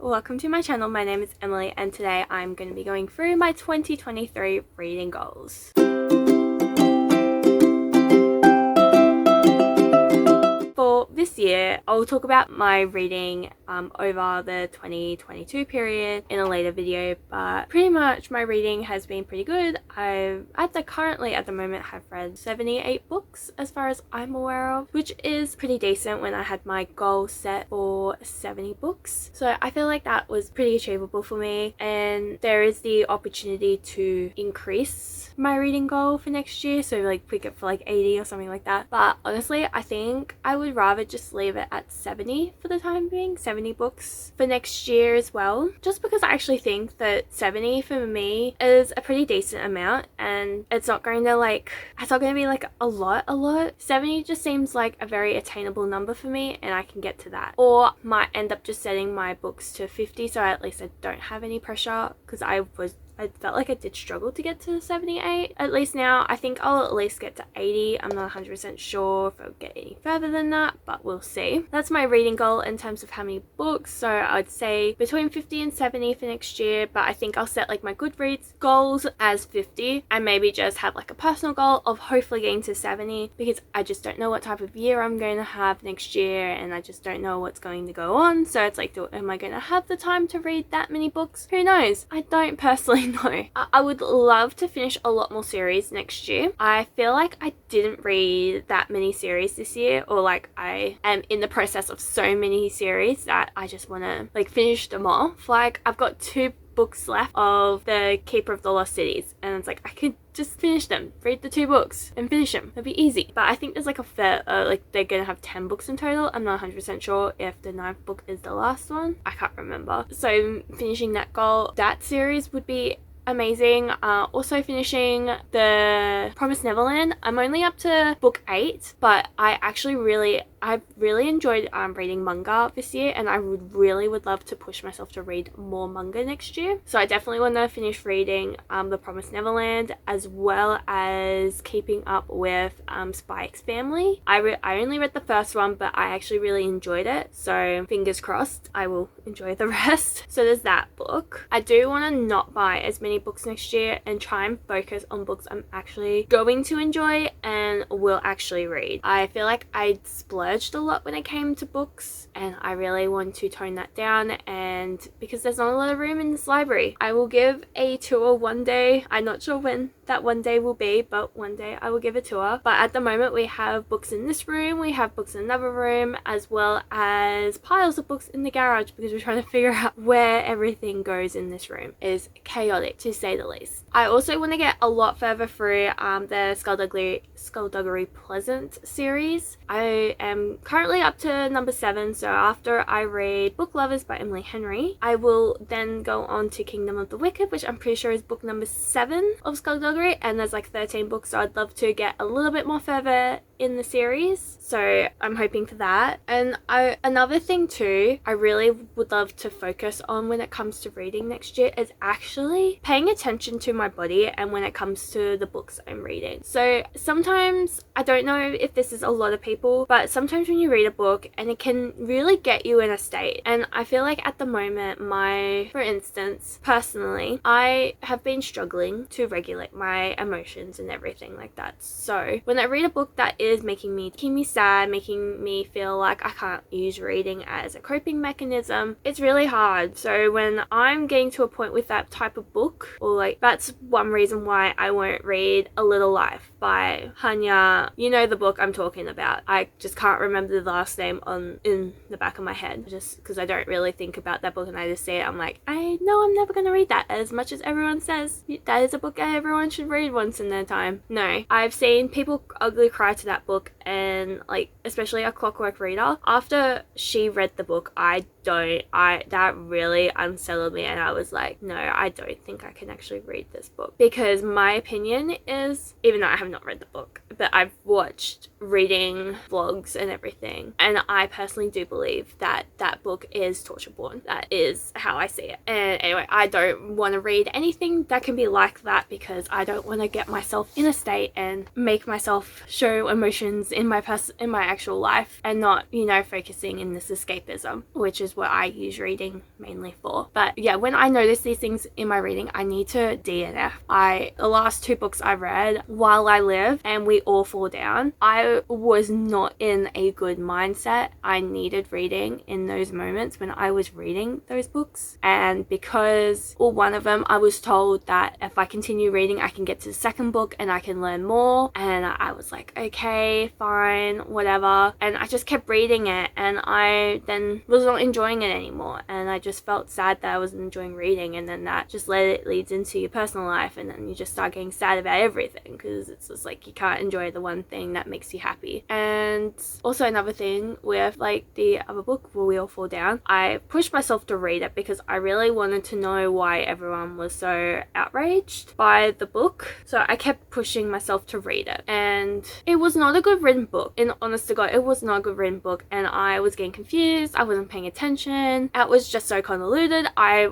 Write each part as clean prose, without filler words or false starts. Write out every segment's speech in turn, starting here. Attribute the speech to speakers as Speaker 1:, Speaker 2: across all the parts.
Speaker 1: welcome to my channel. My name is Emily and today I'm going to be going through my 2023 reading goals. For this year, I'll talk about my reading over the 2022 period in a later video, but pretty much my reading has been pretty good. I currently at the moment have read 78 books as far as I'm aware of, which is pretty decent when I had my goal set for 70 books. So I feel like that was pretty achievable for me, and there is the opportunity to increase my reading goal for next year, so like pick it for like 80 or something like that. But honestly, I think I would rather just leave it at 70 for the time being, 70 books for next year as well, just because I actually think that 70 for me is a pretty decent amount, and it's not going to be like a lot. 70 just seems like a very attainable number for me, and I can get to that, or might end up just setting my books to 50, so at least I don't have any pressure, because I felt like I did struggle to get to 78. At least now I think I'll at least get to 80. I'm not 100% sure if I'll get any further than that, but we'll see. That's my reading goal in terms of how many books, so I'd say between 50 and 70 for next year, but I think I'll set like my Goodreads goals as 50 and maybe just have like a personal goal of hopefully getting to 70, because I just don't know what type of year I'm going to have next year, and I just don't know what's going to go on. So it's like, am I going to have the time to read that many books? Who knows? I don't personally know. I would love to finish a lot more series next year. I feel like I didn't read that many series this year, or like I am in the process of so many series that I just want to like finish them off. Like I've got 2 books left of The Keeper of the Lost Cities, and it's like I could just finish them, read the 2 books and finish them. It'd be easy. But I think there's like a fair like they're gonna have 10 books in total. I'm not 100% sure if the 9th book is the last one. I can't remember. So finishing that goal, that series would be amazing. Also finishing The Promised Neverland. I'm only up to book 8, but I've really enjoyed reading manga this year, and I would love to push myself to read more manga next year. So I definitely want to finish reading The Promised Neverland, as well as keeping up with Spy X Family. I only read the first one, but I actually really enjoyed it, so fingers crossed I will enjoy the rest. So there's that book. I do want to not buy as many books next year and try and focus on books I'm actually going to enjoy and will actually read. I feel like I splurged a lot when it came to books, and I really want to tone that down, and because there's not a lot of room in this library. I will give a tour one day. I'm not sure when that one day will be, but one day I will give a tour. But at the moment we have books in this room, we have books in another room, as well as piles of books in the garage, because we're trying to figure out where everything goes in this room. It is chaotic, to say the least. I also want to get a lot further through the Skullduggery Pleasant series. I am currently up to number 7, so after I read Book Lovers by Emily Henry, I will then go on to Kingdom of the Wicked, which I'm pretty sure is book number 7 of Skullduggery, and there's like 13 books, so I'd love to get a little bit more further in the series, so I'm hoping for that. And another thing too I really would love to focus on when it comes to reading next year is actually paying attention to my body, and when it comes to the books I'm reading. So sometimes, I don't know if this is a lot of people, but sometimes when you read a book and it can really get you in a state, and I feel like at the moment for instance, personally, I have been struggling to regulate my emotions and everything like that. So when I read a book that is making me sad, making me feel like I can't use reading as a coping mechanism, it's really hard. So when I'm getting to a point with that type of book, or like, that's one reason why I won't read A Little Life by Hanya. You know the book I'm talking about. I just can't remember the last name in the back of my head, just because I don't really think about that book, and I just see it, I'm like, I know I'm never going to read that, as much as everyone says that is a book everyone should read once in their time. No, I've seen people ugly cry to that book, and like especially A Clockwork Reader, after she read the book, that really unsettled me, and I was like, no, I don't think I can actually read this book, because my opinion is, even though I have not read the book, but I've watched reading vlogs and everything, and I personally do believe that that book is torture porn. That is how I see it. And anyway, I don't want to read anything that can be like that, because I don't want to get myself in a state and make myself show emotions in my actual life, and not, focusing in this escapism, which is is what I use reading mainly for. But yeah, when I notice these things in my reading, I need to DNF. The last 2 books I read, While I Live and We All Fall Down, I was not in a good mindset. I needed reading in those moments when I was reading those books. And because, well, one of them, I was told that if I continue reading, I can get to the second book and I can learn more. And I was like, okay, fine, whatever. And I just kept reading it, and I then was not enjoying it anymore. And I just felt sad that I wasn't enjoying reading, and then that just leads into your personal life, and then you just start getting sad about everything because it's just like you can't enjoy the one thing that makes you happy. And also another thing with like the other book, Will We All Fall Down, I pushed myself to read it because I really wanted to know why everyone was so outraged by the book. So I kept pushing myself to read it, and it was not a good written book. And honest to God, it was not a good written book, and I was getting confused. I wasn't paying attention. It was just so convoluted. I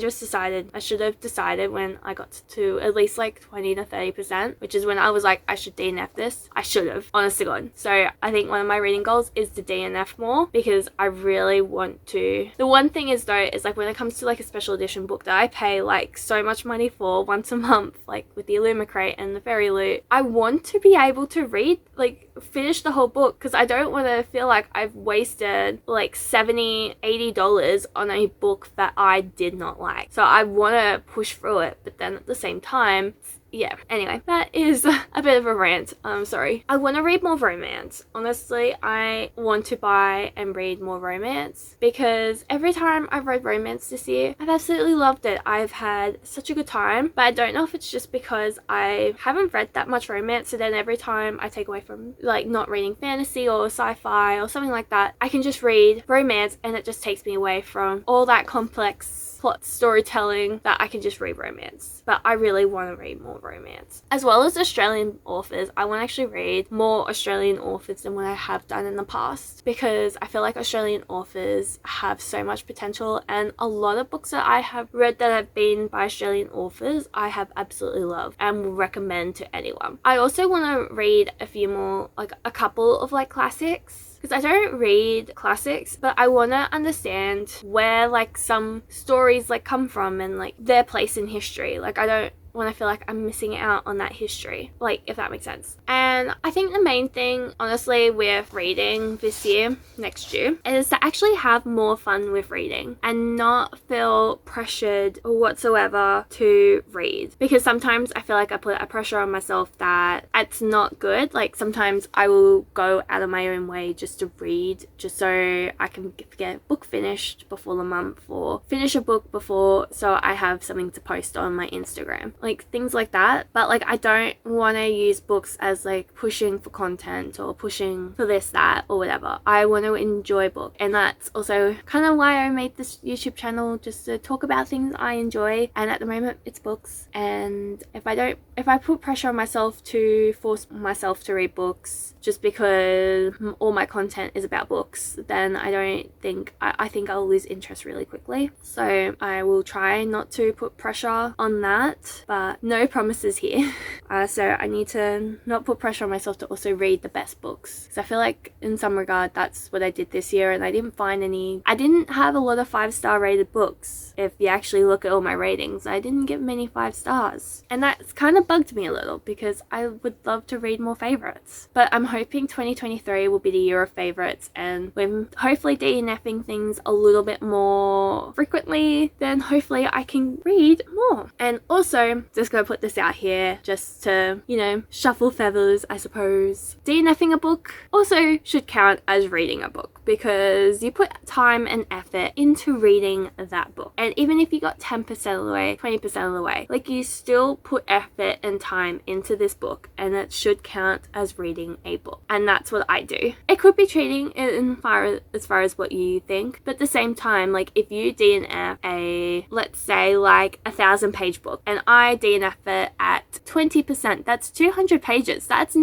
Speaker 1: just decided, I should have decided when I got to at least like 20 to 30%, which is when I was like, I should DNF this. I should have, honest to God. So I think one of my reading goals is to DNF more because I really want to. The one thing is though, is like when it comes to like a special edition book that I pay like so much money for once a month, like with the Illumicrate and the Fairy Loot, I want to be able to read, like finish the whole book, because I don't want to feel like I've wasted like $70-$80 on a book that I did not like. So I want to push through it, but then at the same time, yeah, anyway, that is a bit of a rant. I'm sorry. I want to read more romance. Honestly, I want to buy and read more romance because every time I've read romance this year, I've absolutely loved it. I've had such a good time, but I don't know if it's just because I haven't read that much romance, so then every time I take away from like not reading fantasy or sci-fi or something like that, I can just read romance and it just takes me away from all that complex plot storytelling that I can just read romance. But I really want to read more romance. As well as Australian authors, I want to actually read more Australian authors than what I have done in the past, because I feel like Australian authors have so much potential, and a lot of books that I have read that have been by Australian authors I have absolutely loved and will recommend to anyone. I also want to read a few more, like a couple of like classics, because I don't read classics, but I want to understand where like some stories like come from and like their place in history. Like I don't want to feel like I'm missing out on that history, like if that makes sense. And I think the main thing honestly with reading this year, next year, is to actually have more fun with reading and not feel pressured whatsoever to read, because sometimes I feel like I put a pressure on myself that it's not good. Like sometimes I will go out of my own way just to read, just so I can get a book finished before the month, or finish a book before, so I have something to post on my Instagram, like things like that. But like I don't want to use books as like pushing for content or pushing for this, that, or whatever. I want to enjoy book, and that's also kind of why I made this YouTube channel, just to talk about things I enjoy, and at the moment it's books. And if I put pressure on myself to force myself to read books just because all my content is about books, then I think I'll lose interest really quickly. So I will try not to put pressure on that, but no promises here. So I need to not put pressure on myself to also read the best books, because I feel like in some regard that's what I did this year, and I didn't have a lot of 5-star rated books. If you actually look at all my ratings, I didn't get many 5 stars, and that's kind of bugged me a little because I would love to read more favorites. But I'm hoping 2023 will be the year of favorites, and with hopefully DNFing things a little bit more frequently, then hopefully I can read more. And also, just gonna put this out here just to, you know, shuffle feathers, I suppose. DNFing a book also should count as reading a book, because you put time and effort into reading that book. And even if you got 10% of the way, 20% of the way, like you still put effort and time into this book, and it should count as reading a book. And that's what I do. It could be cheating as far as what you think, but at the same time, like if you DNF a, let's say like 1,000-page book, and I I DNF it at 20%, that's 200 pages. That's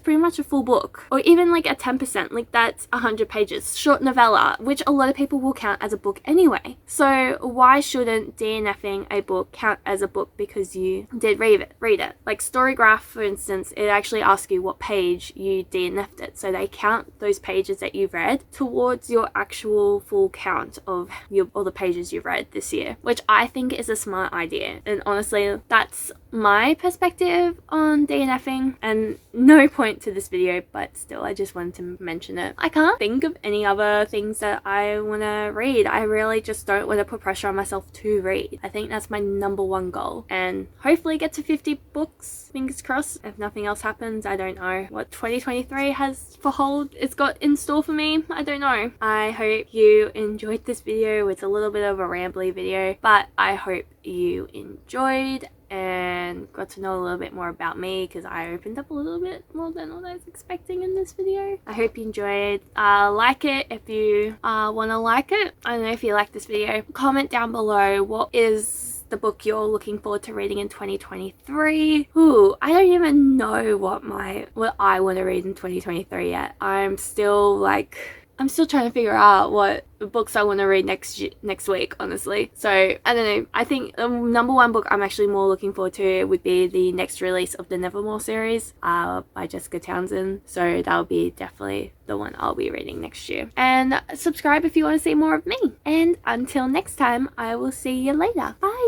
Speaker 1: pretty much a full book. Or even like a 10%, like that's 100 pages. Short novella, which a lot of people will count as a book anyway. So why shouldn't DNFing a book count as a book because you did read it? Like Storygraph, for instance, it actually asks you what page you DNF'd it. So they count those pages that you've read towards your actual full count of all the pages you've read this year, which I think is a smart idea. And honestly, that's my perspective on DNFing, and no point to this video, but still I just wanted to mention it. I can't think of any other things that I want to read. I really just don't want to put pressure on myself to read. I think that's my number one goal, and hopefully get to 50 books, fingers crossed. If nothing else happens, I don't know what 2023 has it's got in store for me. I don't know. I hope you enjoyed this video. It's a little bit of a rambly video, but I hope you enjoyed and got to know a little bit more about me, because I opened up a little bit more than what I was expecting in this video. I hope you enjoyed. Like it if you want to like it. I don't know if you like this video. Comment down below what is the book you're looking forward to reading in 2023. Ooh, I don't even know what I want to read in 2023 yet. I'm still trying to figure out what books I want to read next week, honestly. So I don't know. I think the number one book I'm actually more looking forward to would be the next release of the Nevermore series by Jessica Townsend. So that'll be definitely the one I'll be reading next year. And subscribe if you want to see more of me. And until next time, I will see you later. Bye.